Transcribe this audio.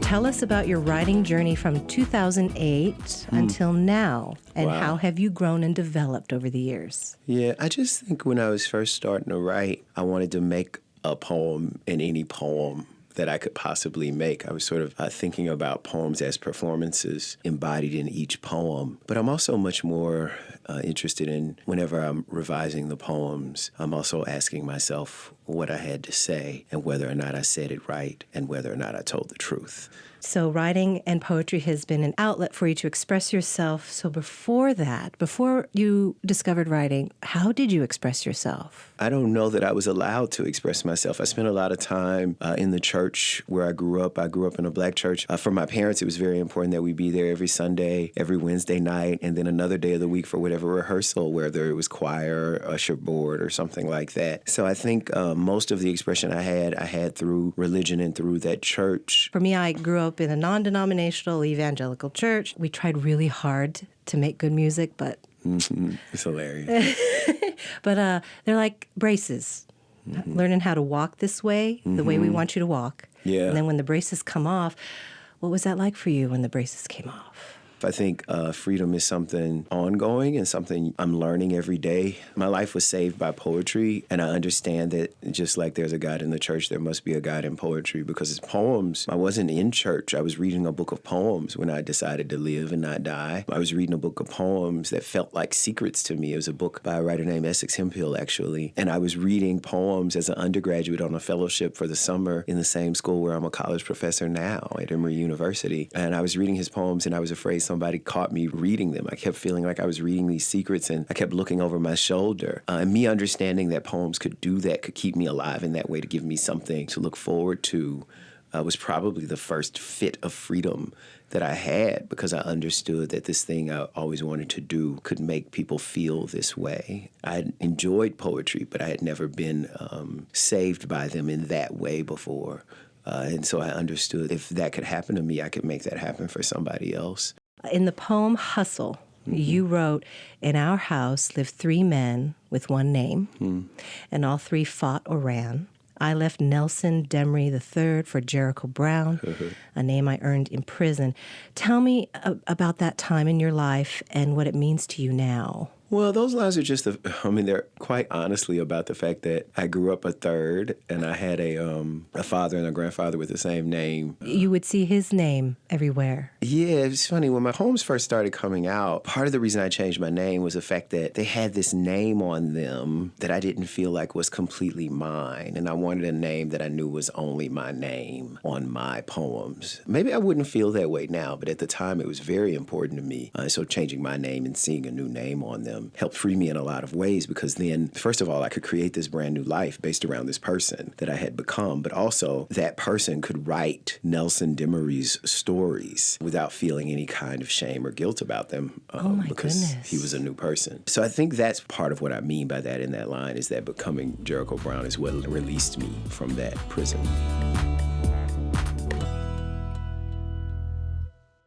Tell us about your writing journey from 2008 until now, and how have you grown and developed over the years? Yeah, I just think when I was first starting to write, I wanted to make a poem in any poem that I could possibly make. I was sort of thinking about poems as performances embodied in each poem. But I'm also much more interested in, whenever I'm revising the poems, I'm also asking myself what I had to say and whether or not I said it right and whether or not I told the truth. So writing and poetry has been an outlet for you to express yourself. So before that, before you discovered writing, how did you express yourself? I don't know that I was allowed to express myself. I spent a lot of time in the church where I grew up. I grew up in a black church. For my parents, it was very important that we be there every Sunday, every Wednesday night, and then another day of the week for whatever rehearsal, whether it was choir, usher board, or something like that. So I think most of the expression I had through religion and through that church. For me, I grew up in a non-denominational evangelical church. We tried really hard to make good music, but... It's hilarious. But they're like braces, learning how to walk this way, the way we want you to walk. Yeah. And then when the braces come off, what was that like for you when the braces came off? I think freedom is something ongoing and something I'm learning every day. My life was saved by poetry, and I understand that just like there's a God in the church, there must be a God in poetry, because it's poems. I wasn't in church. I was reading a book of poems when I decided to live and not die. I was reading a book of poems that felt like secrets to me. It was a book by a writer named Essex Hemphill, actually. And I was reading poems as an undergraduate on a fellowship for the summer in the same school where I'm a college professor now at Emory University. And I was reading his poems, and I was afraid somebody caught me reading them. I kept feeling like I was reading these secrets, and I kept looking over my shoulder. And me understanding that poems could do that, could keep me alive in that way, to give me something to look forward to, was probably the first fit of freedom that I had, because I understood that this thing I always wanted to do could make people feel this way. I had enjoyed poetry, but I had never been saved by them in that way before. And so I understood if that could happen to me, I could make that happen for somebody else. In the poem Hustle, you wrote, "In our house lived 3 men with one name, and all 3 fought or ran. I left Nelson Demery III for Jericho Brown, a name I earned in prison." Tell me about that time in your life and what it means to you now. Well, those lines are just, they're quite honestly about the fact that I grew up a third, and I had a father and a grandfather with the same name. You would see his name everywhere. Yeah, it's funny. When my poems first started coming out, part of the reason I changed my name was the fact that they had this name on them that I didn't feel like was completely mine, and I wanted a name that I knew was only my name on my poems. Maybe I wouldn't feel that way now, but at the time it was very important to me. So changing my name and seeing a new name on them helped free me in a lot of ways, because then, first of all, I could create this brand new life based around this person that I had become, but also that person could write Nelson Demery's stories without feeling any kind of shame or guilt about them, because he was a new person. So I think that's part of what I mean by that in that line, is that becoming Jericho Brown is what released me from that prison.